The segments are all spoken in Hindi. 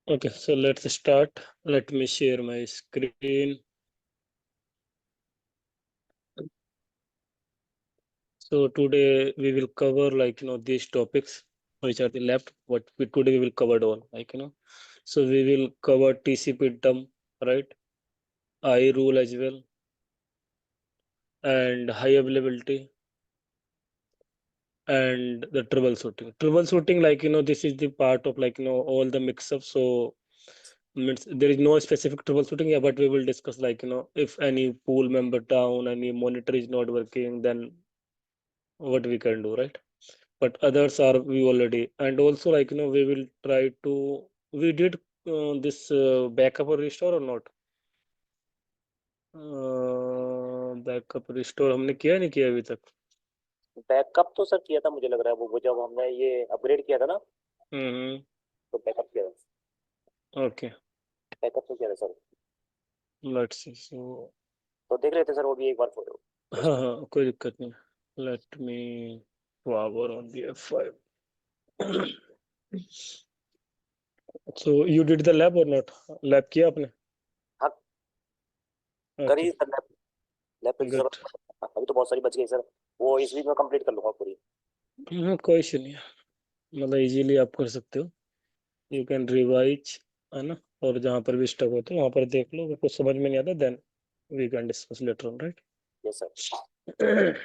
Okay, so let's start. Let me share my screen. So today we will cover these topics which are the left. What we today we will cover all So we will cover TCP dump, right? I rule as well, and high availability and the troubleshooting. Troubleshooting, this is the part of all the mix-up. So means there is no specific troubleshooting, yeah, but we will discuss if any pool member down, any monitor is not working, then what we can do, right? But others are we already, and also we will try to we did this backup or restore or not. Backup restore हमने किया नहीं किया अभी तक. बैकअप तो सर किया था, मुझे लग रहा है वो जब हमने ये अपग्रेड किया था ना, हम्म. तो बैकअप किया था. ओके, बैकअप तो किया था सर. Let's see. सो तो देख लेते सर वो भी एक बार फोटो. हाँ हाँ, कोई दिक्कत नहीं. Let me power on the F5. So you did the lab और नॉट? लैब किया आपने? हाँ, ओके, करी सर. लैब लैब पे तो गुड. जरूरत अभी तो बहुत सारी बच गई सर. वो इस वीक में कंप्लीट कर लूंगा पूरी. कोई इशू नहीं है, मतलब इजीली आप कर सकते हो. यू कैन रिवाइज, है ना? और जहाँ पर भी स्टक होते हैं वहाँ पर देख लो, अगर कुछ समझ में नहीं आता then we can discuss later on, right? Yes sir.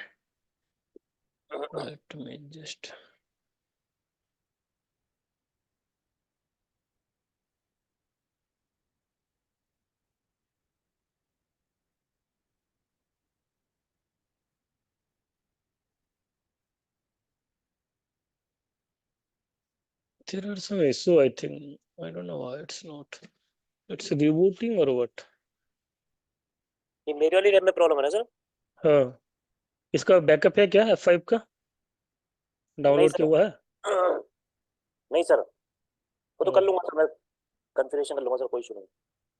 Let me just. There are some issue, I think. I don't know why it's not. It's rebooting or what? ये मेरी वाली लैब में प्रॉब्लम है ना सर? हाँ, इसका बैकअप है क्या F5 का? नहीं डाउनलोड सर. किया हुआ है? नहीं सर, वो तो कर हाँ. लूंगा सर. मैं कन्फिगरेशन कर लूंगा सर, कोई इशू नहीं.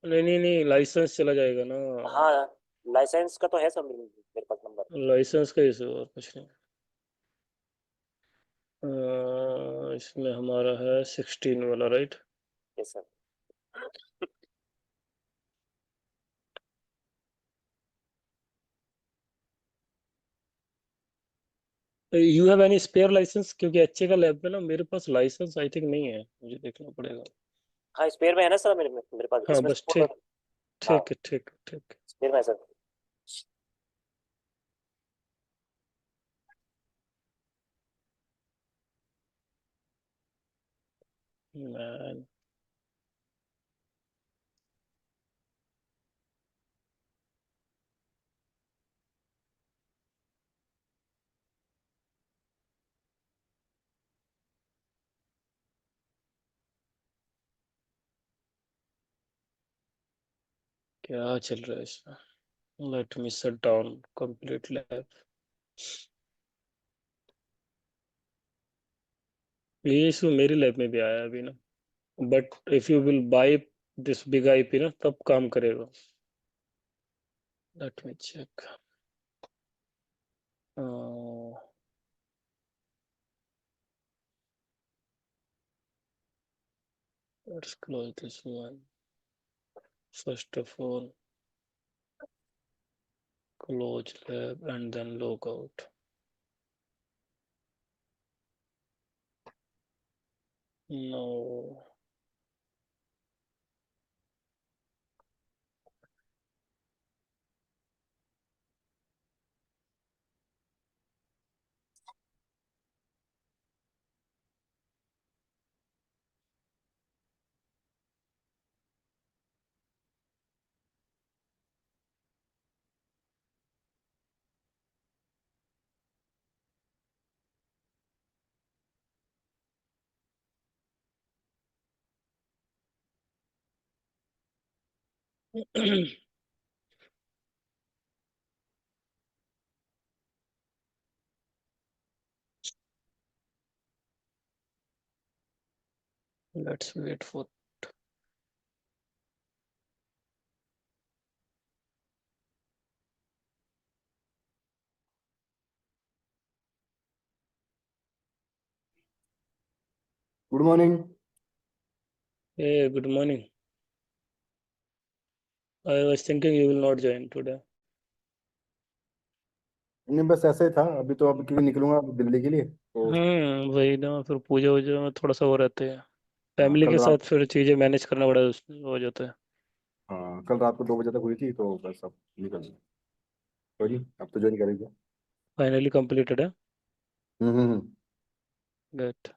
नहीं नहीं नहीं, लाइसेंस चला जाएगा ना. हाँ, लाइसेंस का तो है सर मेरे पास नंबर. लाइसेंस का इशू और कुछ नहीं. इसमें हमारा है 16 वाला, right? Yes sir. You have any spare licence? क्योंकि अच्छे का लैब में ना मेरे पास लाइसेंस आई थिंक नहीं है, मुझे देखना पड़ेगा. हाँ, स्पेयर में है ना सर, मेरे पास हाँ इसमें बस, ठीक. सपोर्ट. हाँ, ठीक है, ठीक है, ठीक स्पेयर में है सर. है. मैन, क्या चल रहा है इसमें? Let me shut down complete lab. ये इशू मेरी लैब में भी आया अभी ना, but if you will by this big IP ना तब काम करेगा. Let me check. Let's close this one. First of all close lab and then log out. No. Let's wait for. Good morning. Hey, good morning. I was thinking you will not join today. नहीं, बस ऐसे ही था अभी तो। अब क्योंकि निकलूंगा दिल्ली के लिए तो। वही ना, फिर पूजा वूजा में थोड़ा सा वो रहते हैं। हाँ, फैमिली कल के रात। साथ फिर चीजें मैनेज करना बड़ा हो जाता है। हाँ, कल रात को 2 बजे तक हुई थी तो बस अब निकल गए। तो जी अब तो ज्वाइन करेंगे। फाइनली कंप्लीटेड है। हम्म। Good.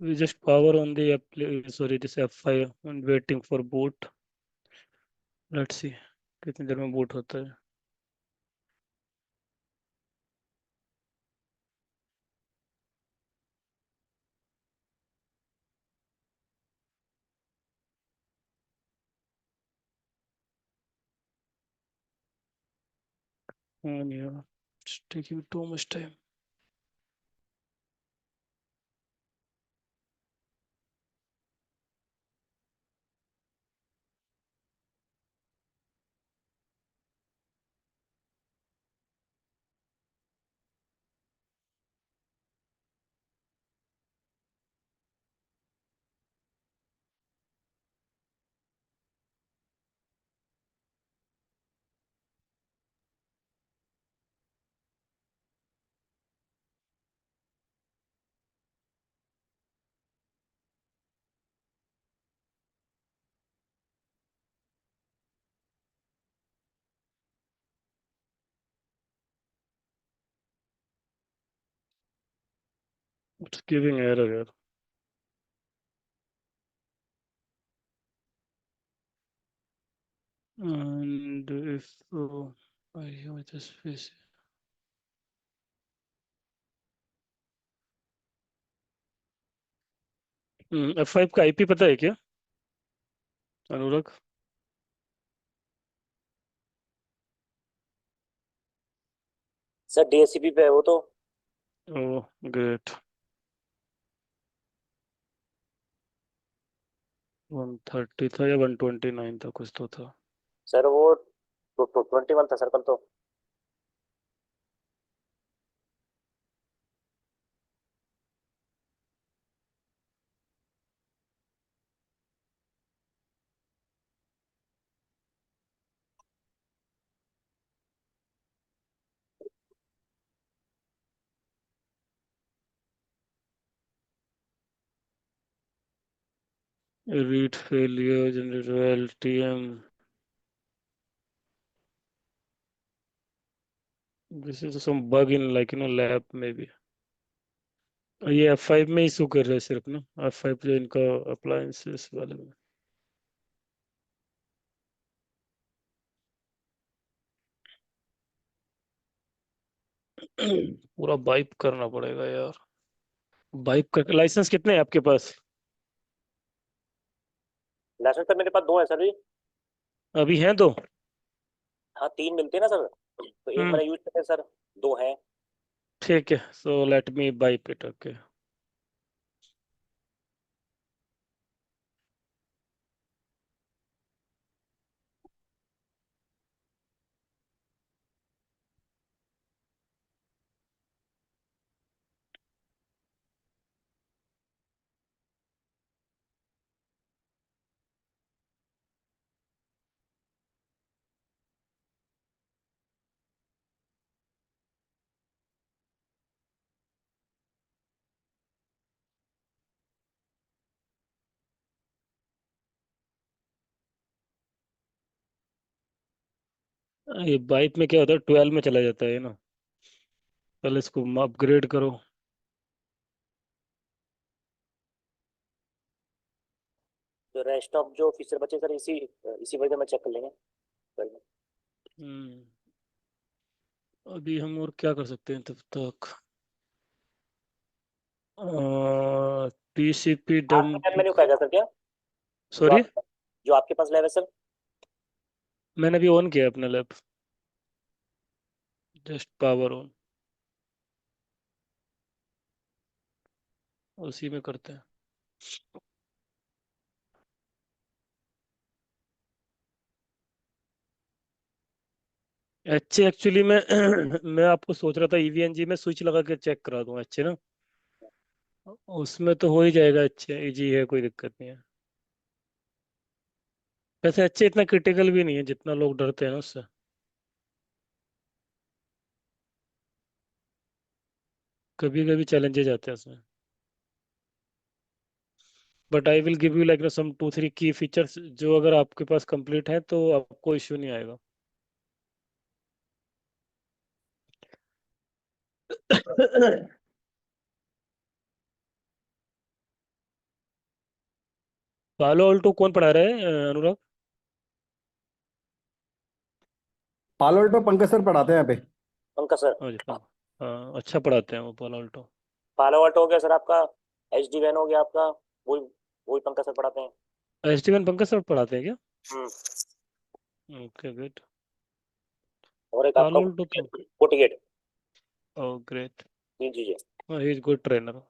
We just power on the sorry, this F5 and waiting for boot. Let's see कितनी देर में boot होता है। Yeah, it's taking too much time. It's giving error here. And if I have this face. F5 का आईपी पता है क्या अनुराग? सर डीएससीपी पे है वो तो। Oh great. 130 था या 129 था, कुछ तो था। सर वो 21 था सर कल तो। Read failure generator LTM. This is some bug in lab maybe. ये F5 में इशू कर रहे हैं सिर्फ ना, F5 जो इनका अप्लायंसेस वाले में। पूरा वाइप करना पड़ेगा यार। वाइप कर, लाइसेंस कितने हैं आपके पास? लाइसेंस सर मेरे पास दो है सर जी। अभी हैं दो? हाँ 3 मिलते हैं ना सर, तो एक हम्म मेरा यूज करते हैं सर, दो हैं। ठीक है, सो let me wipe it. Okay. ये बाइक में क्या होता है, 12 में चला जाता है ना। पहले इसको अपग्रेड करो। जो रेस्ट ऑफ जो फीचर बचे सर इसी इसी वर्जन में चेक कर लेंगे कल में। हम्म। अभी हम और क्या कर सकते हैं तब तक। पीसीपी आपका लैब डंप। मेन्यू कहेगा सर क्या, जो सॉरी। आप जो आपके पास लैब है सर। मैंने अभी ऑन किया अपना लैब। Just power on. उसी में करते हैं। अच्छे एक्चुअली मैं मैं आपको सोच रहा था ईवीएनजी में स्विच लगा के चेक करा दूं अच्छे ना। उसमें तो हो ही जाएगा, अच्छे इजी है, कोई दिक्कत नहीं है। वैसे अच्छे इतना क्रिटिकल भी नहीं है जितना लोग डरते हैं ना उससे। कभी कभी चैलेंजेस आते हैं उसमें। But I will give you like some 2 3 की फीचर्स, जो अगर आपके पास कंप्लीट है तो आपको इश्यू नहीं आएगा। पालो अल्टो कौन पढ़ा रहा है अनुराग? पालो अल्टो पंकज सर पढ़ाते हैं यहाँ पे। पंकज सर। हाँ जी, हाँ अच्छा पढ़ाते हैं वो पालो अल्टो। पालो अल्टो हो गया सर आपका, एच डी वैन हो गया आपका, वही वही पंकज सर पढ़ाते हैं। एसटीवन पंकज सर पढ़ाते हैं क्या? हम्म। Okay good. और एक आपका पालो अल्टो तो। FortiGate. Oh great. जी जी जी। He is good trainer.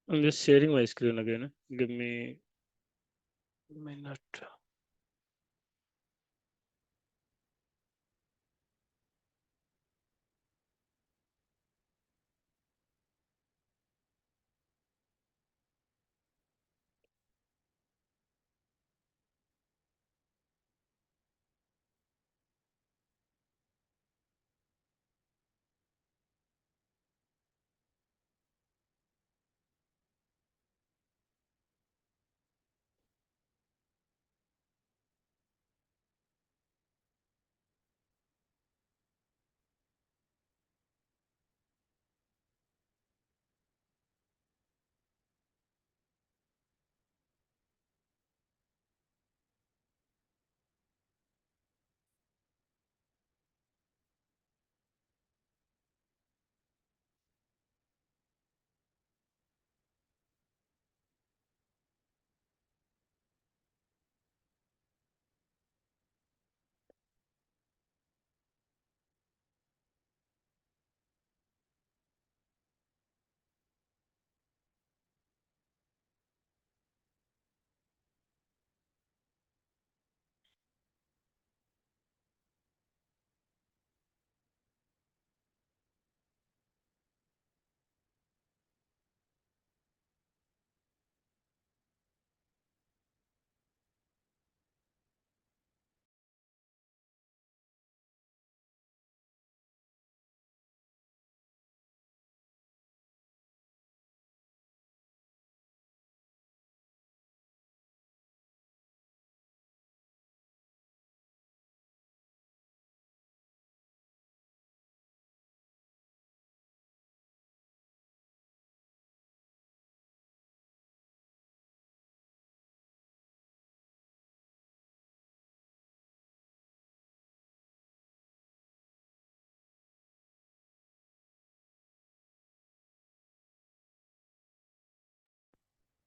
I'm just sharing my screen again. Give me a minute.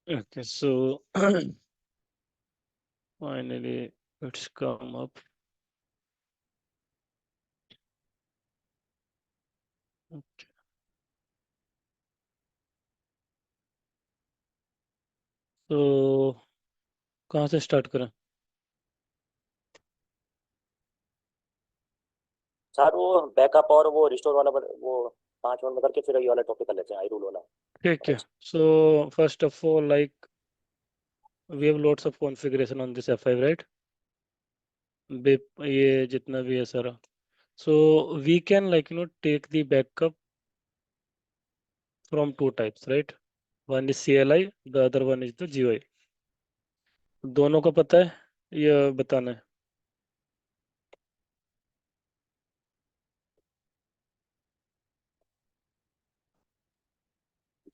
Okay, so finally it's come up. Okay. तो कहाँ से स्टार्ट करें? सर वो बैकअप और वो रिस्टोर वाला वो 5 मिनट में करके फिर ये वाला टॉपिक कर लेते हैं, आई रूल वाला। ठीक है, so first of all, like we have lots of configuration on this F5, right? ये जितना भी है सारा, so we can like take the backup from two types, right? One is CLI, the other one is the GUI. दोनों का पता है, ये बताना है?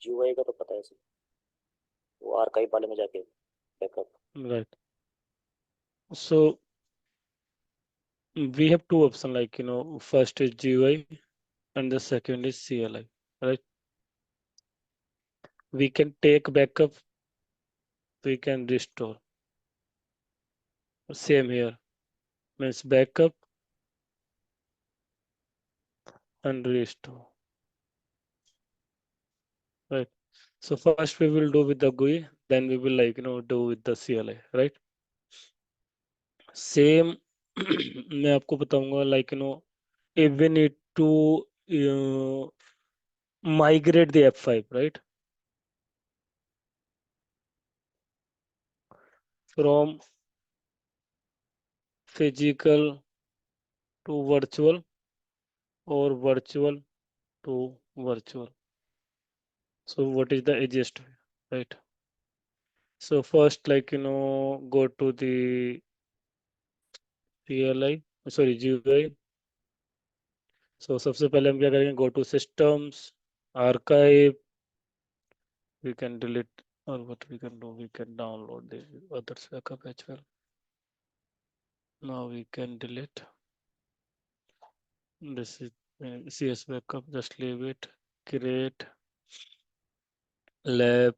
जीयूआई का तो पता है सर, वो आर्काइव वाले में जाके backup. Right. So we have two options, like first is GUI and the second is CLI, right? We can take backup, we can restore. Same here, means backup and restore, right? So first we will do with the GUI, then we will do with the CLI, right? Same मैं आपको बताऊंगा, if we need to migrate the F5, right? From physical to virtual or virtual to virtual. So what is the easiest way, right? So first, go to the CLI, sorry, GUI. So सबसे पहले हम क्या करेंगे? Go to systems, archive. We can delete, or what we can do? We can download the others backup as well. Now we can delete. This is CS backup. Just leave it. Create lab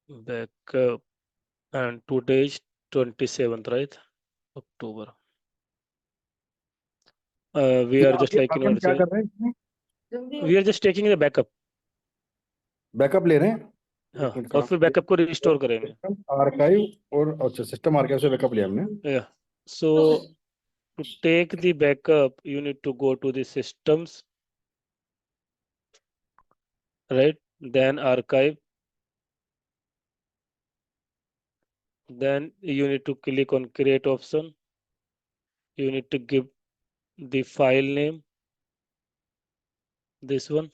backup, and today is 27th, right? October. We are just अभी हम क्या कर रहे हैं? we are just taking the backup. Backup ले रहे हैं। हाँ, एक मिनट और का फिर बैकअप को रिस्टोर करेंगे। आर्काइव और अच्छा सिस्टम आर्काइव से बैकअप लिया हमने। Yeah. So to take the backup, you need to go to the systems, right? Then archive. Then you need to click on create option. You need to give the file name, this one.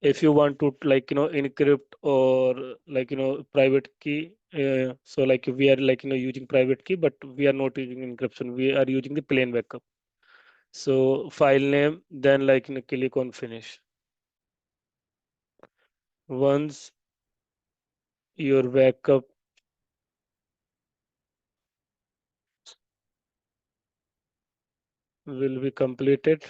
If you want to encrypt or private key, so we are using private key, but we are not using encryption. We are using the plain backup. So file name, then click on finish. Once your backup will be completed,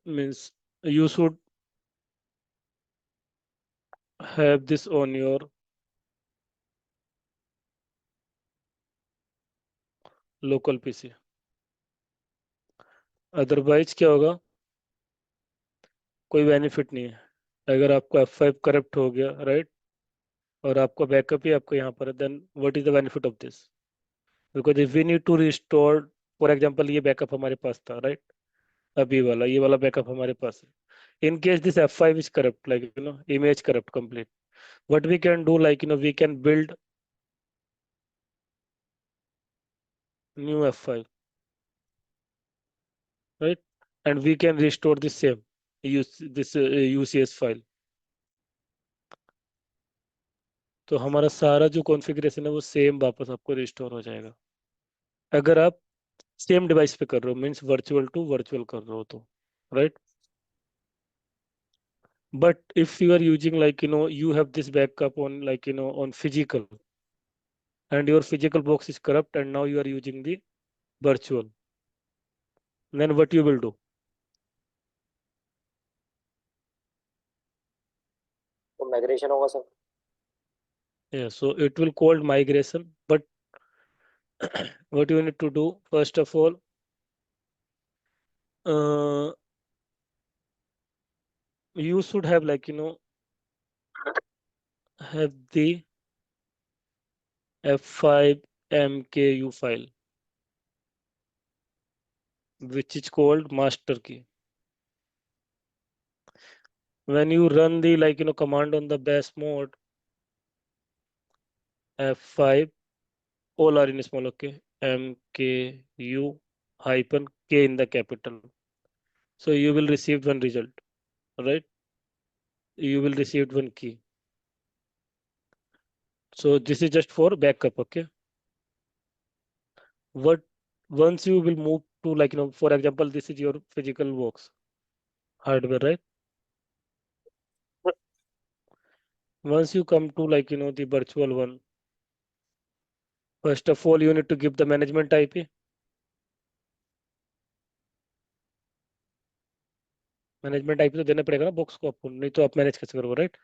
means you should have this on your local PC. Otherwise क्या होगा? कोई बेनिफिट नहीं है। अगर आपको F5 करप्ट हो गया, राइट, और आपका बैकअप ही आपको यहाँ पर है, then what is the benefit of this? Because if we need to restore, for example ये बैकअप हमारे पास था, राइट, अभी वाला ये वाला बैकअप हमारे पास है। In case this F5 is corrupt, image corrupt complete, what we can do, we can build new F5, right, and we can restore the same use this UCS file. तो हमारा सारा जो कॉन्फ़िगरेशन है वो सेम वापस आपको रिस्टोर हो जाएगा, अगर आप सेम डिवाइस पे कर रहे हो, मीन्स वर्चुअल टू वर्चुअल कर रहे हो तो, right. But if you are using you have this backup on on physical, and your physical box is corrupt, and now you are using the virtual, then what you will do? Migration होगा sir. Yeah, so it will called migration, but what you need to do first of all, uh, you should have like have the F5 MKU file, which is called master key. When you run the command on the bash mode, F5, all are in small, okay, MKU hyphen K in the capital. So you will receive one result, right? You will receive one key. So this is just for backup, okay? What once you will move to for example, this is your physical box hardware, right? Once you come to the virtual one, first of all you need to give the management IP. Management IP तो देना पड़ेगा ना बॉक्स को आपको, नहीं तो आप मैनेज कैसे करोगे, right?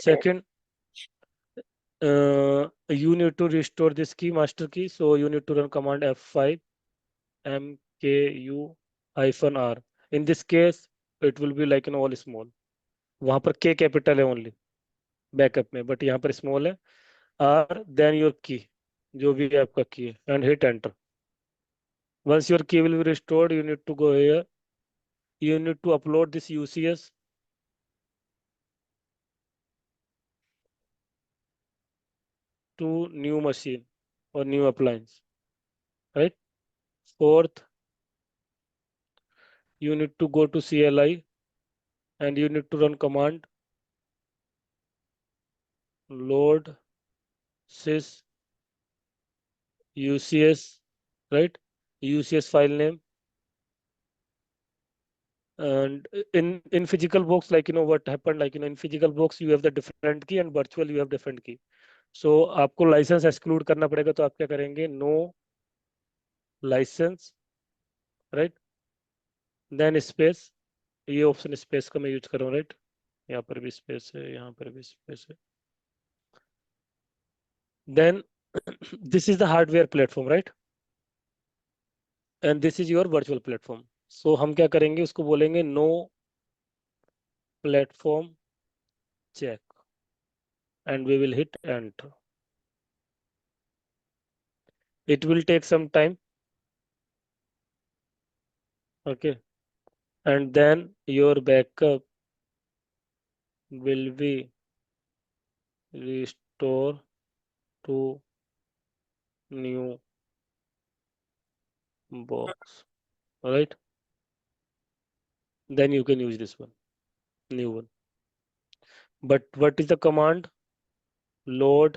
Second, you need to restore this key, master key, so you need to run command F5 MKU -R. In this case it will be all small. वहां पर K कैपिटल है ओनली बैकअप में, बट यहाँ पर स्मॉल है R, then your key, जो भी आपका की है, and hit enter. Once your key will be restored, you need to go here, you need to upload this UCS to new machine or new appliance, right? Fourth, you need to go to CLI and you need to run command load sys UCS, right? UCS file name. And in physical box, what happened, in physical box you have the different key and virtual you have different key. So आपको license exclude करना पड़ेगा, तो आप क्या करेंगे, no license, right? Then space, ये ऑप्शन स्पेस का मैं यूज कर रहा हूँ, राइट? यहाँ पर भी स्पेस है, यहाँ पर भी स्पेस है. Then this is the hardware platform, right? And this is your virtual platform. So हम क्या करेंगे, उसको बोलेंगे no platform check and we will hit enter. It will take some time, okay, and then your backup will be restore to new box, right? Then you can use this one, new one. But what is the command? Load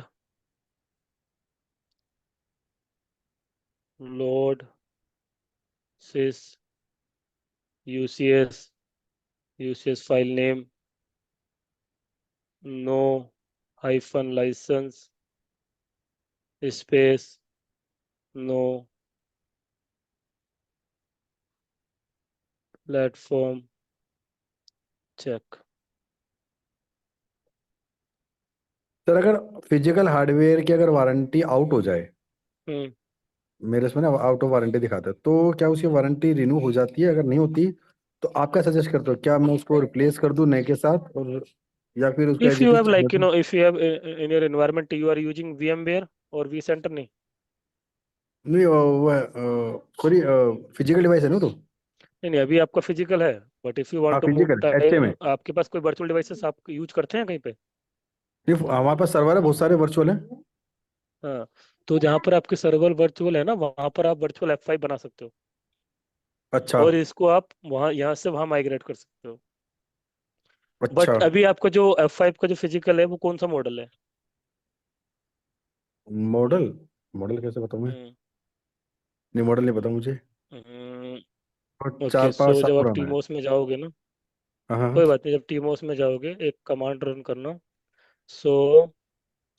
sys UCS file name, no hyphen license space no platform check. Sir अगर फिजिकल हार्डवेयर की अगर वारंटी आउट हो जाए, मेरे इसमें ना आउट ऑफ वारंटी दिखाता है, तो क्या उसकी वारंटी रिन्यू हो जाती है? अगर नहीं होती तो आप क्या सजेस्ट करते हो, क्या मैं उसको रिप्लेस कर दूं नए के साथ, और या फिर उसका If you have additive if you have in your environment you are using VMware or vCenter, नहीं नहीं? वो सॉरी, फिजिकल डिवाइस है ना तो? नहीं अभी आपका फिजिकल है, बट इफ यू हाँ want to move physical HA में। आपके पास कोई वर्चुअल डिवाइसेस आप यूज करते हैं कहीं पे? नहीं हमारे पास सर्वर है, बहुत सारे वर्चुअल हैं। हाँ, तो जहाँ पर आपके सर्वर वर्चुअल है ना, वहां पर आप वर्चुअल F5 बना सकते हो अच्छा और इसको आप वहाँ यहाँ से वहां माइग्रेट कर सकते हो. अच्छा। बट अभी आपका जो F5 का जो फिजिकल है वो कौन सा मॉडल है? मॉडल मॉडल कैसे बताऊं मैं? हम्म नहीं मॉडल नहीं पता मुझे, और ओके, 4-5 सो साल जब आप पुराना है। टीमोस में जाओगे ना, हाँ हाँ। कोई बात नहीं, जब टीमोस में जाओगे एक कमांड रन करना, so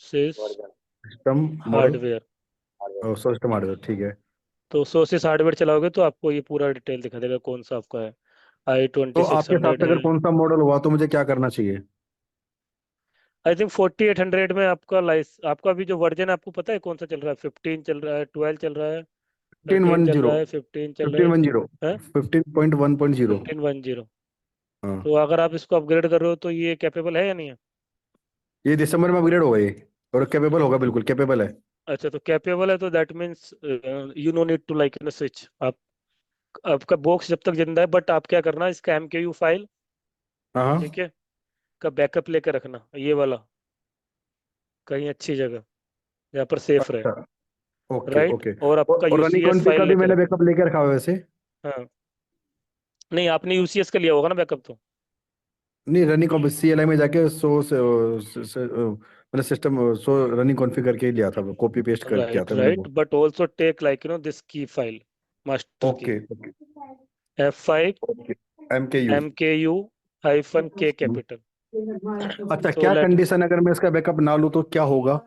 sys version system model, hardware. Hardware. System hardware, ठीक है। तो सोसिस हार्डवेयर चलाओगे तो आपको ये पूरा डिटेल दिखा देगा कौन सा आपका है. आई तो ट्वेंटी सिक्स आपके हिसाब हंड्रेड से है. अगर कौन सा मॉडल हुआ तो मुझे क्या करना चाहिए? आई थिंक 4800 में आपका आपका भी जो वर्जन है आपको पता है कौन सा चल रहा है? 15 चल रहा है, 12 चल रहा है, 13 चल 1510, रहा है, 15 चल रहा 1510, है 15.1.0। 1510। हाँ, तो अगर आप इसको अपग्रेड कर रहे हो तो ये कैपेबल है या नहीं है? ये दिसंबर में अपग्रेड होगा ये, और कैपेबल होगा, बिल्कुल कैपेबल है। अच्छा, तो कैपेबल है तो that means you no need to like switch. आप आपका बॉक्स जब तक जिंदा है, बट आप क्या करना, इसका MKU फाइल, हाँ हाँ। ठीक है, का बैकअप लेकर रखना, ये वाला, कहीं अच्छी जगह जहाँ पर सेफ रहे, अच्छा, ओके राइट। ओके। और आपका और रनिंग UCS कॉन्फ़िग फाइल का भी लेकर मैंने रखना। बैकअप लेके रखा हुआ है वैसे। हाँ, नहीं आपने UCS का लिया होगा ना बैकअप तो। नहीं, रनिंग कॉन्फ़िग CLI में जाके मैंने सिस्टम रनिंग कॉन्फ़िग करके ही लिया था, कॉपी पेस्ट कर किया राइट था मैंने राइट, वो। But also take like this key file, master key, okay okay F5 okay. MKU। MKU -K capital. अच्छा, सो क्या लेट, कंडीशन अगर मैं इसका बैकअप ना लूँ तो क्या होगा?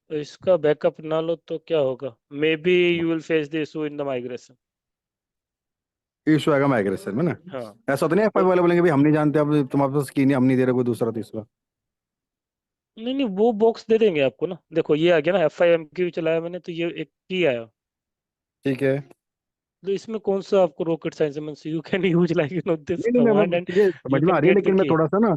इसका बैकअप ना लो तो क्या होगा? May be you will face the issue in the migration. Issue आएगा माइग्रेशन में ना? हाँ, ऐसा तो नहीं F5 तो वाले बोलेंगे भाई हम नहीं जानते, अब तुम्हारे पास की नहीं, हम नहीं दे रहे कोई दूसरा तीसरा? नहीं नहीं, वो बॉक्स दे देंगे आपको ना। देखो ये आ गया ना, F5 MKU चलाया मैंने तो ये एक की आया। ठीक है। तो इसमें कौन सा आपको रॉकेट साइंस है? Means you can use like this नहीं नहीं, कमांड मैं एंड चीजें यू समझ में आ कैन रही है, गेट द लेकिन मैं की। थोड़ा सा ना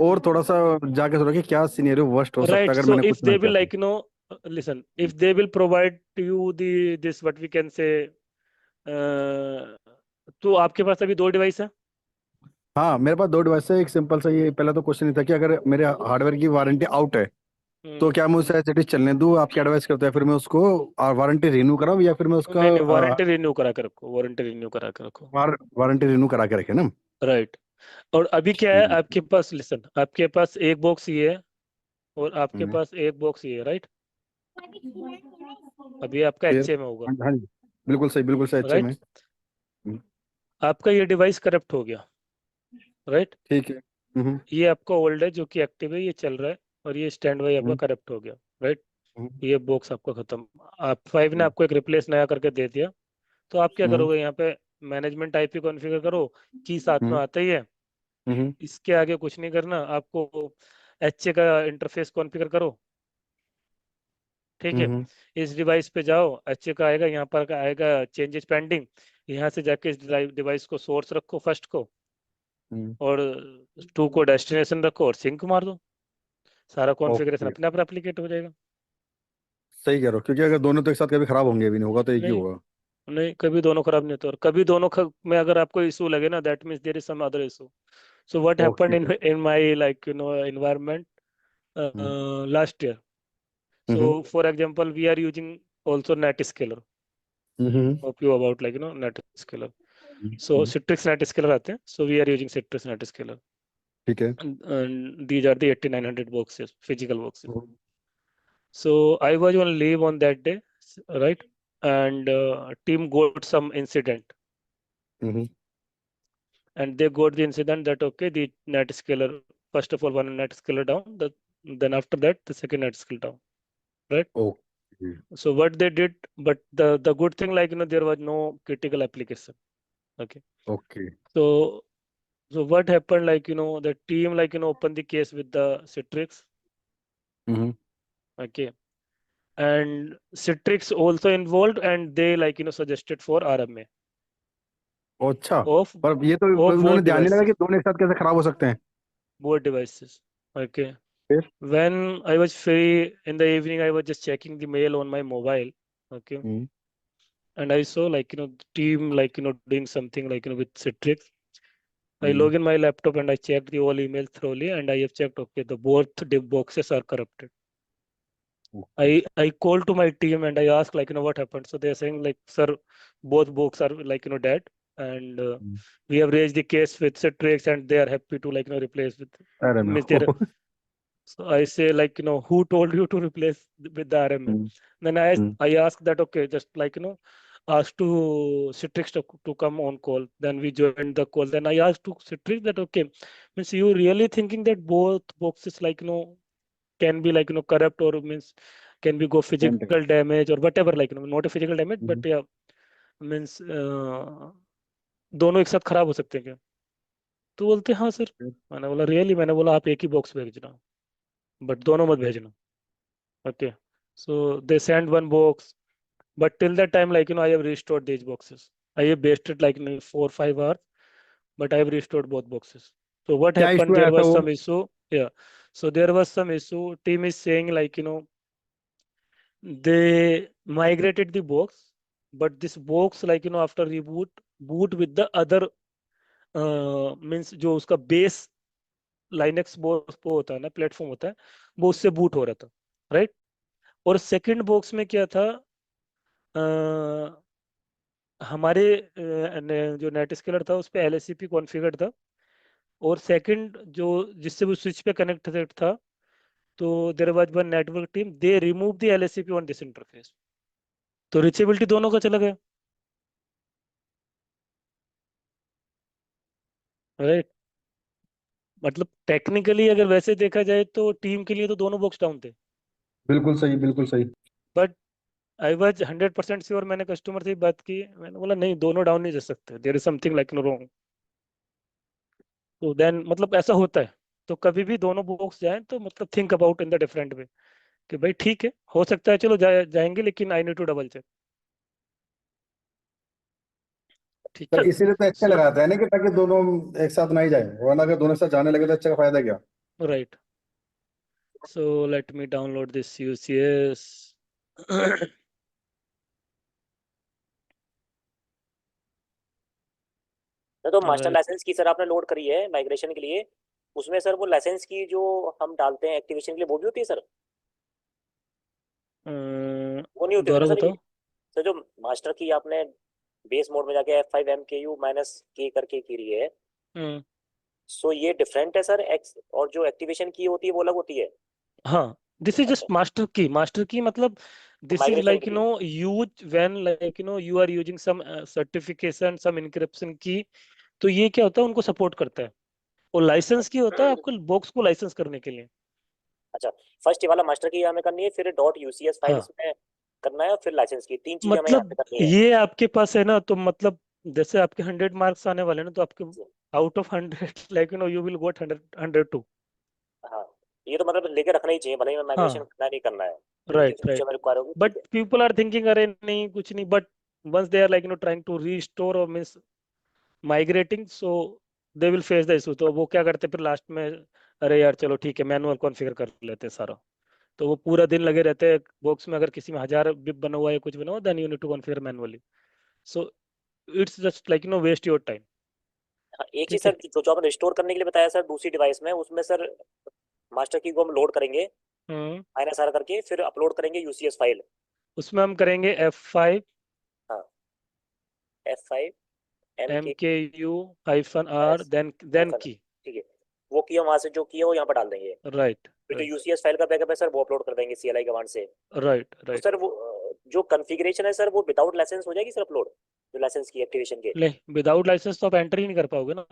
और थोड़ा सा जाके सोचा कि क्या सिनेरियो वर्स्ट हो सकता Right. है अगर So मैंने if कुछ ना they will किया तो। like listen, if they will provide to you the this what we can say, uh, तो आपके पास अभी 2 डिवाइस है। हाँ, मेरे पास 2 डिवाइस है। एक सिंपल सा, ये पहला तो क्वेश्चन ये था कि अगर मेरे हार्डवेयर की वारंटी आउट है तो क्या मैं उसे एज इट इज चलने दूँ? आप क्या एडवाइस करते हैं? फिर मैं उसको वारंटी रिन्यू कराऊँ या फिर मैं उसका नहीं नहीं, वारंटी रिन्यू करा के रखो, वारंटी रिन्यू करा के रखो। वारंटी रिन्यू करा के रखे ना? राइट। और अभी क्या है हम्म आपके पास, लिसन, आपके पास एक बॉक्स ये है और आपके हम्म। पास एक बॉक्स ये है, राइट। अभी आपका फिर HA में होगा, हाँ हाँ जी, बिल्कुल सही, अच्छे में। राइट। आपका ये डिवाइस करप्ट हो गया, राइट। ठीक है। हम्म ये आपका ओल्ड है जो कि एक्टिव है, ये चल रहा है, और ये स्टैंड बाई आपका हम्म करप्ट हो गया, राइट। हम्म ये बॉक्स आपका खत्म। आप 5 ने हम्म आपको एक रिप्लेस नया करके दे दिया, तो आप क्या हम्म करोगे? यहाँ पे मैनेजमेंट IP कॉन्फ़िगर करो, की साथ में हम्म आता ही है। हम्म इसके आगे कुछ नहीं करना आपको। HA का इंटरफेस कॉन्फ़िगर करो, ठीक है। हम्म इस डिवाइस पे जाओ, HA का आएगा, यहाँ पर का आएगा चेंजेस पेंडिंग। यहाँ से जाके इस डिवाइस को सोर्स रखो फर्स्ट को, हम्म। और 2 को डेस्टिनेशन रखो और सिंक मार दो। सारा कॉन्फ़िगरेशन ओके, अपने आप रेप्लिकेट हो जाएगा। सही कह रहे हो, क्योंकि अगर दोनों तो एक साथ कभी खराब होंगे भी नहीं, होगा तो एक ही नहीं होगा। नहीं, कभी दोनों खराब नहीं होते, और कभी दोनों में अगर आपको इशू लगे ना, that means there is some other issue. So what happened okay. in my like environment hmm last year? So hmm for example, we are using also NetScaler. Hmm Hope you about like NetScaler. So hmm. Citrix NetScaler आते हैं. So we are using Citrix NetScaler, ठीक है। and these are the 8900 boxes, physical boxes. Hmm So I was on leave on that day, right? And team got some incident, hmm. and they got the incident that okay, the NetScaler, first of all one NetScaler down, then after that the second NetScaler down, right? Okay So what they did, but the good thing, like there was no critical application. Okay. Okay. So so what happened, like the team like opened the case with the Citrix. Hmm. Okay. And Citrix also involved, and they like suggested for RMA अच्छा, of पर ये तो of उन्होंने both ध्यान नहीं लगा कि devices, दोनों एक साथ कैसे खराब हो सकते हैं। both devices. Okay. फिर When I was free in the evening, I was just checking the mail on my mobile. Okay. Hmm And I saw like the team like doing something like with Citrix. I hmm. log in my laptop and I checked the all emails thoroughly, and I have checked, okay, the both div boxes are corrupted. Okay. I called to my team and I asked like what happened. So they're saying like, sir, both books are like dead, and hmm. we have raised the case with Citrix, and they are happy to like replace with, अरे मैं means they're. So I say like who told you to replace with the RMA? Hmm Then hmm I asked that, okay, just like asked to Citrix to come on call. Then we joined the call. Then I asked to Citrix that, okay, means you really thinking that both boxes like can be like corrupt, or means can be go painting. physical damage or whatever, like not a physical damage, but hmm. yeah, means दोनों एक साथ खराब हो सकते हैं क्या? तो बोलते हाँ सर। मैंने बोला रियली? मैंने बोला आप एक ही बॉक्स भेजना, बट दोनों मत भेजना। Okay, so they send one box, but till that time, like I have restored these boxes. I have wasted like 4 5 hours, but I have restored both boxes. So what क्या happened, इशू है there ऐसा was वो? some issue. Yeah, so there was some issue. Team is saying like they migrated the box, but this box like after reboot boot with the other means जो उसका बेस लाइनेक्स बोर्ड वो होता है ना, प्लेटफॉर्म होता है, वो उससे बूट हो रहा था, राइट। और सेकंड बॉक्स में क्या था, हमारे जो नेट स्केलर था उस पे LSCP कॉन्फ़िगर्ड था, और सेकंड जो जिससे वो स्विच पे कनेक्ट था, तो there was one network team, they remove the LSCP on this interface, तो रिचेबिलिटी दोनों का चला गया, राइट। मतलब टेक्निकली अगर वैसे देखा जाए तो टीम के लिए तो दोनों बॉक्स डाउन थे, बिल्कुल सही, बिल्कुल सही। But I was 100% sure. मैंने कस्टमर से बात की, मैंने बोला नहीं दोनों डाउन नहीं जा सकते, there is something like no wrong. तो देन मतलब ऐसा होता है, तो कभी भी दोनों बॉक्स जाएं तो मतलब think about in the different way, कि भाई ठीक है हो सकता है, चलो जाएंगे, लेकिन I need to double check. ठीक सर है। इसीलिए तो अच्छा सो लगाता है ना, कि ताकि दोनों एक साथ ना ही जाए, वरना अगर दोनों एक साथ जाने लगे तो अच्छा का फायदा क्या? Right, so let me download this UCS। तो मास्टर लाइसेंस की सर आपने लोड करी है माइग्रेशन के लिए, उसमें सर वो लाइसेंस की जो हम डालते हैं एक्टिवेशन के लिए वो भी होती है सर? वो नहीं होती है ना दोबारा सर ये? बताओ। सर जो मास्टर की आपने बेस मोड में जाके F5 MKU-K करके की है, हम्म, सो ये डिफरेंट है सर एक्स, और जो एक्टिवेशन की होती है वो अलग होती है? हाँ, दिस इज अच्छा, just master key. Master key मतलब दिस इज माइग्रेशन लाइक के लिए। Use when like you are using some certification, some encryption key, तो ये क्या होता है उनको सपोर्ट करता है। और लाइसेंस की होता है आपको बॉक्स को लाइसेंस करने के लिए। अच्छा, फर्स्ट ये वाला मास्टर की हमें करनी है, फिर .UCS फाइल हाँ, इसमें करना है, और फिर लाइसेंस की, तीन चीजें हमें यहाँ पे मतलब करनी है। ये आपके पास है ना, तो मतलब जैसे आपके 100 मार्क्स आने वाले ना, तो आपके out of 100 like you will got 100 102। हाँ, ये तो मतलब लेके रखना ही चाहिए, भले ही मैं माइग्रेशन हाँ, करना नहीं करना है, in right case future right. में रिक्वायर होगी, बट ठीक है। पीपल आर थिंकिंग अरे नहीं कुछ नहीं, but once they are like trying to restore or means migrating, so they will face the issue। तो वो क्या करते फिर लास्ट में, अरे यार चलो ठीक है मैनुअल कॉन्फ़िगर कर लेते हैं सारा, तो वो पूरा दिन लगे रहते हैं बॉक्स में। अगर किसी में 1000 बिप बना हुआ है कुछ बना हुआ, then you need to configure manually, so it's just like waste your time. हाँ, एक चीज ठीक है। सर, जो जो आपने रिस्टोर करने के लिए बताया सर दूसरी डिवाइस में, उसमें सर मास्टर की को हम लोड करेंगे हम्म, -R करके, फिर अपलोड करेंगे यूसीएस फाइल। उसमें हम करेंगे F5 हाँ, F5 MK MKU-R then hyphen, की। ठीक है, वो किया वहां से, जो किया वो यहाँ पर डाल देंगे। राइट फिर जो राइट यूसीएस फाइल का बैकअप है सर वो अपलोड कर देंगे CLI कमांड से। राइट तो राइट। सर वो जो कॉन्फ़िगरेशन है सर वो विदाउट लाइसेंस हो जाएगी सर अपलोड, जो लाइसेंस की एक्टिवेशन के? ले, विदाउट लाइसेंस तो आप एंटर ही नहीं कर पाओगे ना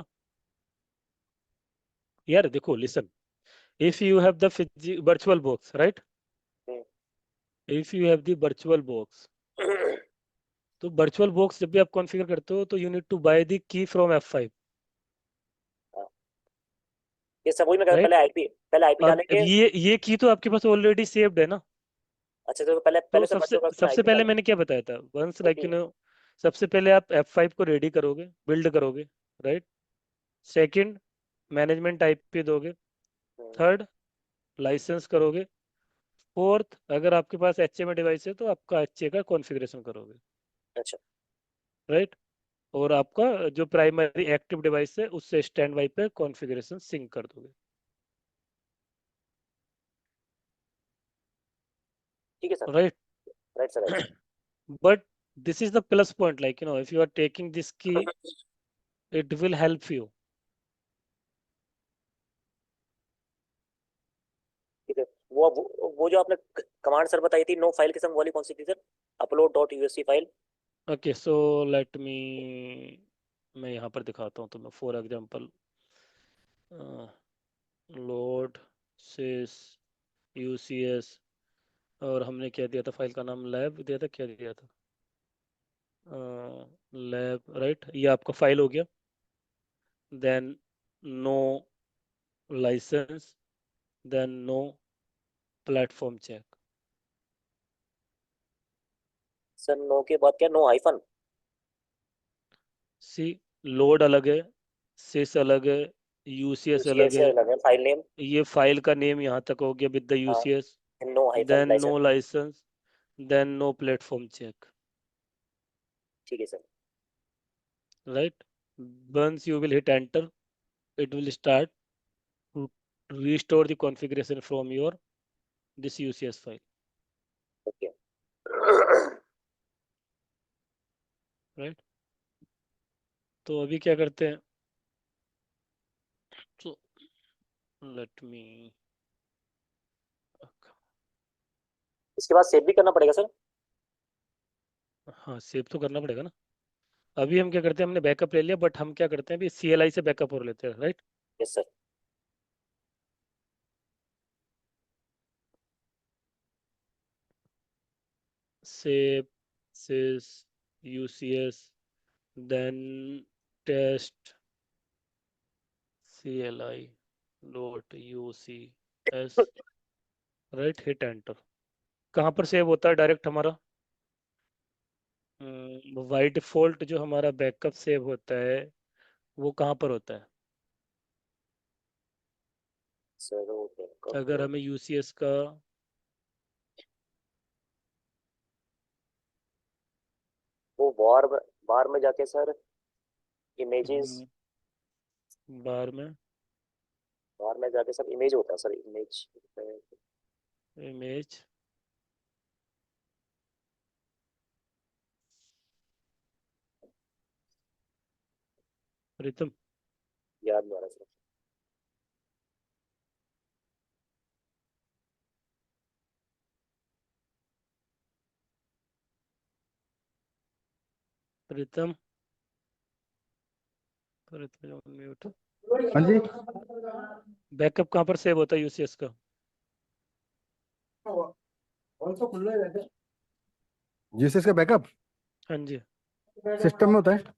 यार। देखो listen, if you have the virtual box, right? Hmm. If you have the virtual box, तो virtual box जब भी आप कॉन्फ़िगर करते हो तो you need to buy the key from F5, हाँ, ये सब वही मैं right? पहले आईपी अब डालेंगे। ये की तो आपके पास ऑलरेडी सेव्ड है ना। अच्छा, तो पहले तो पहले सर सबसे बच्चों का उसमें सबसे आईपी पहले डालेंगे। मैंने क्या बताया था, वंस लाइक ओके। सबसे पहले आप F5 को रेडी करोगे, बिल्ड करोगे, राइट। सेकंड, मैनेजमेंट आईपी दोगे। थर्ड, लाइसेंस करोगे। फोर्थ, अगर आपके पास HMA डिवाइस है तो आपका HA का कॉन्फ़िगरेशन करोगे, अच्छा, राइट। और आपका जो प्राइमरी एक्टिव डिवाइस है उससे स्टैंड बाई पे कॉन्फ़िगरेशन सिंक कर दोगे, ठीक है sir. Right. Right sir, right sir. But this is the plus point, like if you are taking this key, it will help you। ठीक है, वो जो आपने कमांड सर बताई थी, नो फाइल किस्म वाली, कौन सी थी sir? upload.usc file. Okay, so let me, मैं यहाँ पर दिखाता हूँ तुम्हें for example, load sys UCS, और हमने क्या दिया था, फाइल का नाम लैब दिया था, क्या दिया था, लैब, राइट। ये आपका फाइल हो गया। Then no license, then no platform check. Sir no के बाद क्या, नो हाइफन? सी लोड अलग है, सिस अलग है, यूसीएस अलग से है, अलग है, फाइल नेम। ये फाइल का नेम यहाँ तक हो गया विद द हाँ, UCS, no hyphen then no license. license, then no platform check, ठीक है sir. right? Once you will hit enter, it will start to restore the configuration from your this UCS file, okay. right? तो अभी क्या करते हैं, so let me, इसके बाद सेव भी करना पड़ेगा सर? हाँ सेव तो करना पड़ेगा ना। अभी हम क्या करते हैं, हमने बैकअप ले लिया, बट हम क्या करते हैं अभी CLI से बैकअप और लेते हैं, right? Yes sir. Save, sys, UCS, then test CLI dot UCS, right, hit enter. कहाँ पर सेव होता है डायरेक्ट हमारा? बाय डिफॉल्ट जो हमारा बैकअप सेव होता है वो कहाँ पर होता है? सर वो बैकअप, अगर हमें UCS का वो बार में जाके सर, इमेजेस, बार में बार में जाके सर इमेज होता है सर, इमेज। इमेज, प्रीतम याद नहीं आ रहा सर। प्रीतम प्रीतम म्यूट। हाँ जी। बैकअप कहाँ पर सेव होता है UCS का? जीएसएस का बैकअप हाँ जी। सिस्टम में होता है,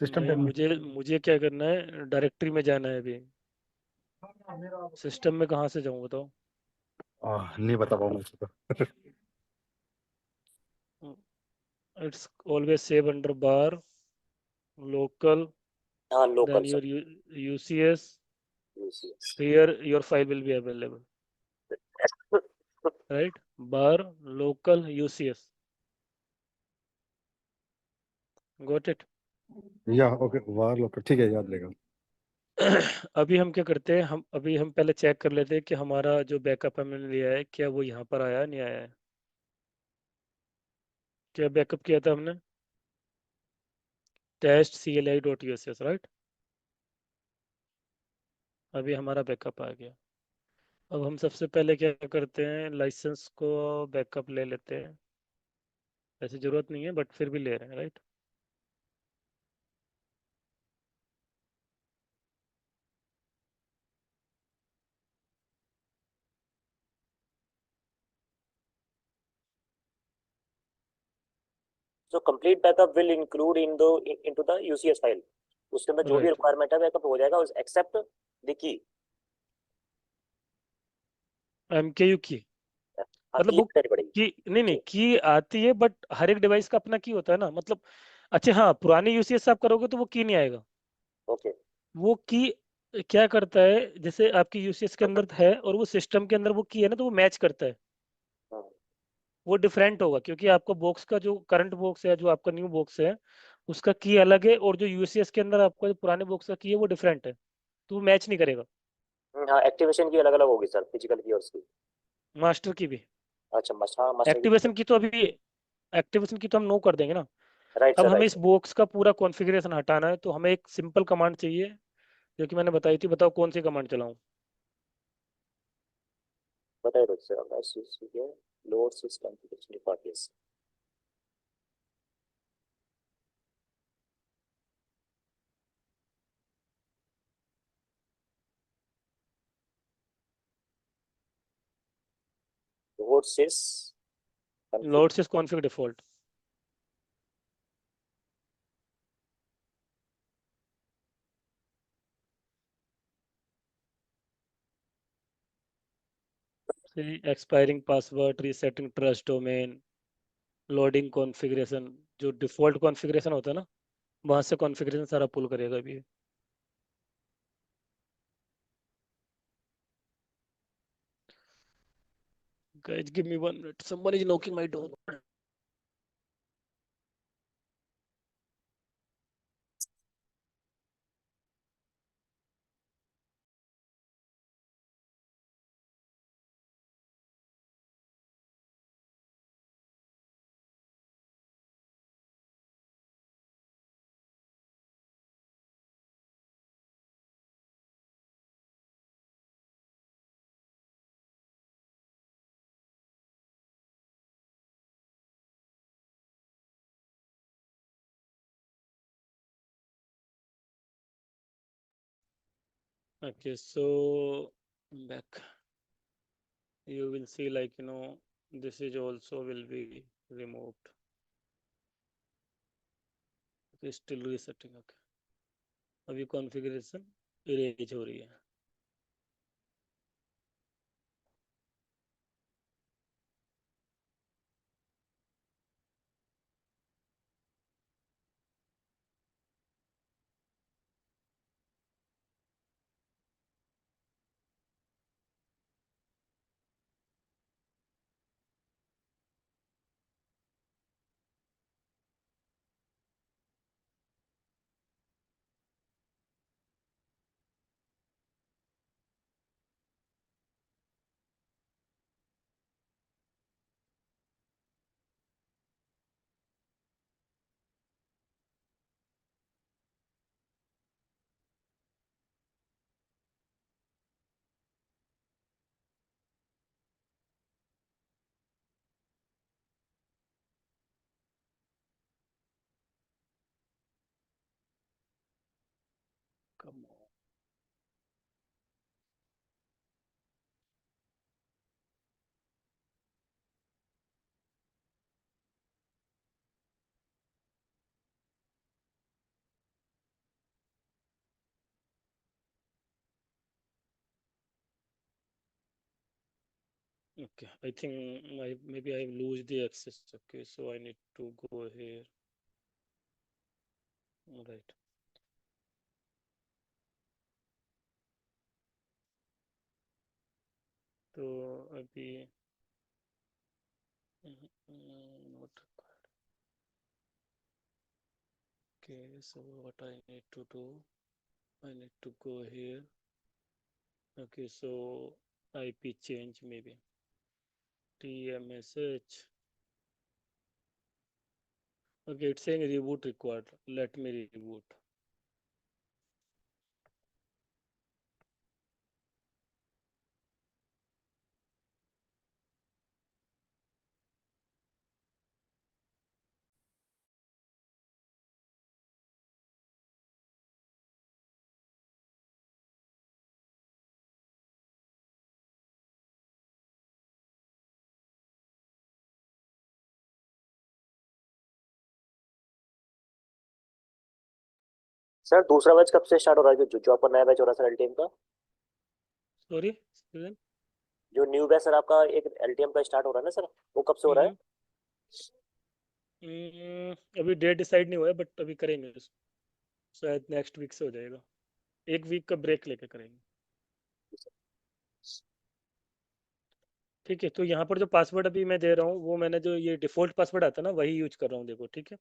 सिस्टम नहीं, टैब में। मुझे क्या करना है, डायरेक्टरी में जाना है अभी। सिस्टम में कहाँ से जाऊँ बताओ? नहीं बता पाऊंगा इसको तो। It's always save under bar local, हाँ, then local your sir. UCS, here your file will be available, right? Bar local UCS, got it? या ओके, वार लोकल, ठीक है, याद रहेगा। अभी हम क्या करते हैं, हम पहले चेक कर लेते हैं कि हमारा जो बैकअप हमने लिया है क्या वो यहाँ पर आया नहीं आया है। क्या बैकअप किया था हमने? Test CLI.uss, right? अभी हमारा बैकअप आ गया। अब हम सबसे पहले क्या करते हैं, लाइसेंस को बैकअप ले लेते हैं। ऐसी जरूरत नहीं है बट फिर भी ले रहे हैं, right? So complete backup will include into the UCS file. उसके अंदर जो भी Right. रिक्वायरमेंट है बैकअप हो जाएगा, एक्सेप्ट द की। MKU की मतलब की वो करनी पड़ेगी। की नहीं की आती है, बट हर एक डिवाइस का अपना की होता है ना, मतलब अच्छा हाँ, पुराने यूसीएस आप करोगे तो वो की नहीं आएगा। ओके। वो की क्या करता है, जैसे आपकी यूसीएस के अंदर है और वो सिस्टम के अंदर वो की है ना, तो वो मैच करता है। वो डिफरेंट होगा क्योंकि आपका बॉक्स का जो करंट बॉक्स है, जो आपका न्यू बॉक्स है, उसका की अलग है, और जो यूसीएस के अंदर आपका जो पुराने बॉक्स का की है वो डिफरेंट है, तो वो मैच नहीं करेगा। हाँ, एक्टिवेशन की अलग अलग होगी सर, फिजिकल की और उसकी। मास्टर की भी। अच्छा, हाँ, मास्टर की। एक्टिवेशन की तो अभी एक्टिवेशन की तो हम नो कर देंगे ना। राइट अब सर, हमें राइट इस सर। बॉक्स का पूरा कॉन्फ़िगरेशन हटाना है, तो हमें एक सिंपल कमांड चाहिए जो कि मैंने बताई थी। बताओ कौन सी कमांड चलाऊं? बताइए रोज सर, load system department. Load sys load sys config default. Expiring password, resetting trust domain, loading configuration, जो डिफ़ॉल्ट कॉन्फ़िगरेशन होता है ना, वहां से कॉन्फ़िगरेशन सारा पुल करेगा अभी। Guys, give me 1 minute. Someone is knocking my door. Okay, so back. You will see this is also will be removed. Okay, still resetting. Okay. अभी कॉन्फ़िगरेशन इरेज हो रही है। Come on. Okay, I think maybe I lose the access. Okay, so I need to go here. All right. तो अभी not required. Okay, so what I need to do, I need to go here. Okay, so IP change maybe TMSH. Okay, it's saying reboot required. Let me reboot. Sir दूसरा बैच कब से स्टार्ट हो रहा है, जो आपका नया बैच हो रहा है सर एलटीएम का? Sorry, student? जो न्यू बैच सर आपका एक एलटीएम का स्टार्ट हो रहा है ना सर, वो कब से हो रहा है? अभी डेट डिसाइड नहीं हुआ है, बट अभी करेंगे उसको। शायद नेक्स्ट वीक से हो जाएगा। 1 वीक का ब्रेक लेके करेंगे। ठीक है, तो यहाँ पर जो पासवर्ड अभी मैं दे रहा हूँ, वो मैंने जो ये डिफॉल्ट पासवर्ड आता है ना, वही यूज कर रहा हूँ, देखो। ठीक है,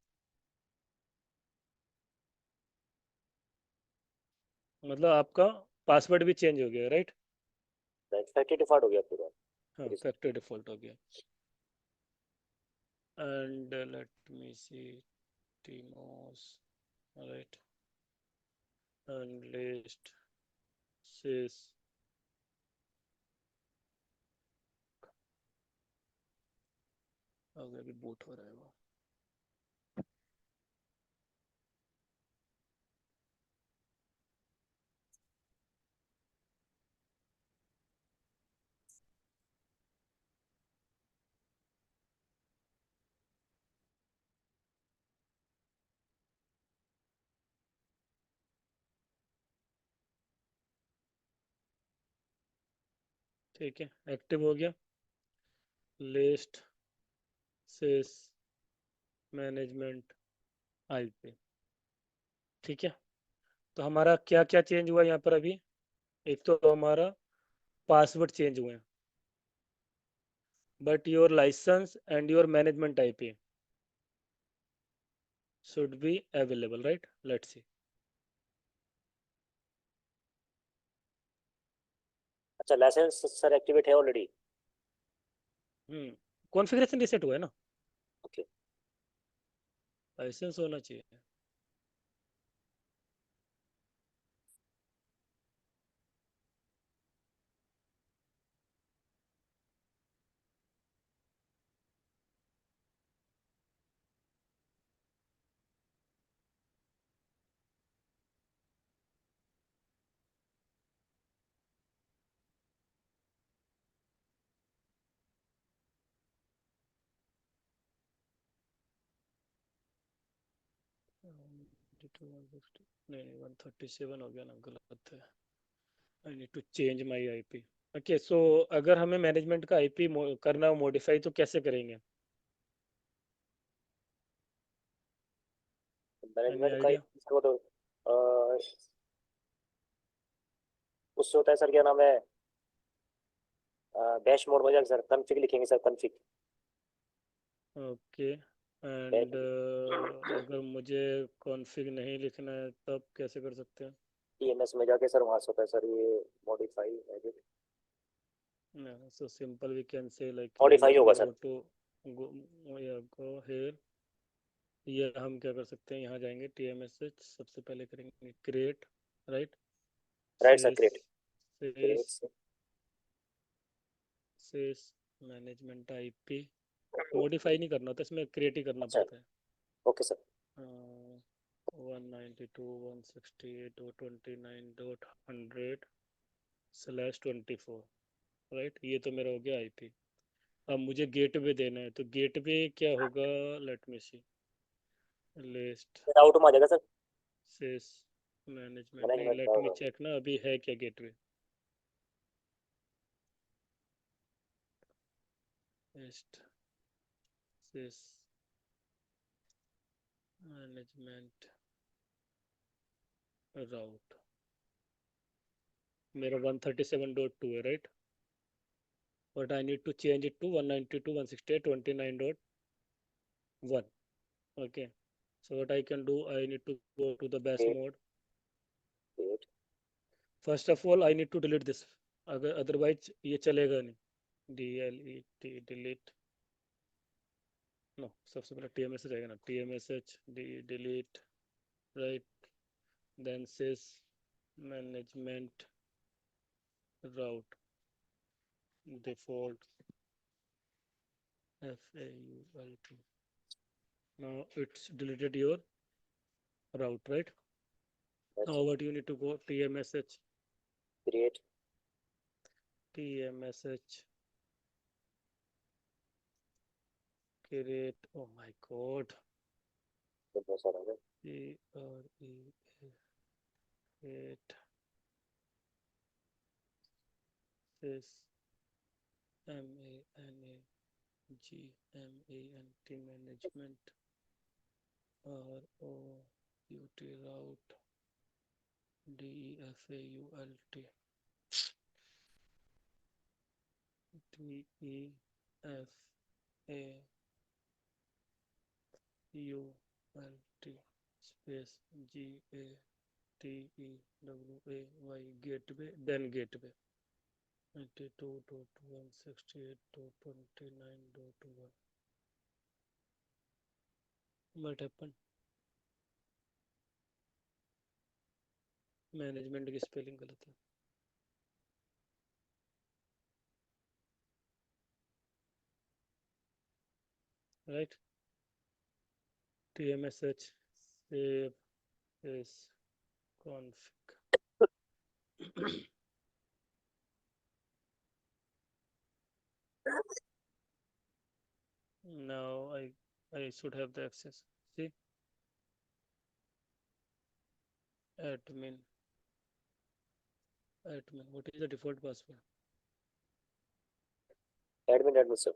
मतलब आपका पासवर्ड भी चेंज हो गया, राइट? फैक्ट्री डिफॉल्ट हो गया पूरा। हाँ, फैक्ट्री डिफॉल्ट हो गया। And let me see TMOS, right, and list sys. अभी बूट हो रहा है वो। ठीक है, एक्टिव हो गया। list sys management IP। ठीक है, तो हमारा क्या क्या चेंज हुआ यहाँ पर अभी? एक तो हमारा पासवर्ड चेंज हुए हैं, but your license and your management IP should be available, right? Let's see. अच्छा, लाइसेंस सर एक्टिवेट है ऑलरेडी। कॉन्फ़िगरेशन रीसेट हुआ है ना, ओके, लाइसेंस होना चाहिए। नहीं 137 हो गया ना, गलत है। I need to change my IP। Okay, so अगर हमें मैनेजमेंट का IP करना हो मॉडिफाई, तो कैसे करेंगे? मैनेजमेंट का आइडिया? इसको तो उससे होता है सर, क्या नाम है, डैश मोड में जाकर सर कॉन्फ़िग लिखेंगे सर, कॉन्फ़िग। ओके, एंड अगर मुझे कॉन्फ़िग नहीं लिखना है तब कैसे कर सकते हैं? TMS में जाके सर वहाँ से होता है सर ये modify edit. So simple we can say like modify होगा sir. go, yeah, go here। ये हम क्या कर सकते हैं, यहाँ जाएंगे TMS से सबसे पहले करेंगे create, right? Right sir, create sys से sys management IP मॉडिफाई नहीं करना होता, इसमें क्रिएट ही करना अच्छा, पड़ता है। Okay sir. 192.168.29.100/24, राइट? ये तो मेरा हो गया IP। अब मुझे गेटवे देना है, तो गेटवे क्या होगा? Let me see, list out में आ जाएगा सर, सिस मैनेजमेंट, नहीं मैनेजमेंट लेट मी चेक ना अभी है क्या gateway. List sys management route, मेरा 137.2 है, right? But I need to change it to 192.168.29.1। okay, so what I can do, I need to go to the bash create mode। Create. first of all I need to delete this, अगर अदरवाइज ये चलेगा नहीं। DLET delete, नो सबसे पहले TMSH रहेगा ना, TMSH delete, right? then sys management route default FAULT, now it's deleted your route, right? now what you need to go TMSH create create, oh my god, तो बहुत सारा है। create sys management ROUT route DEFAULT DEFAULT space GATEWAY gateway, then gateway 92.168.29.1। what happened? Management की स्पेलिंग गलत है, right? TMSH save is config। now I should have the access, see, admin, what is the default password? Admin sir,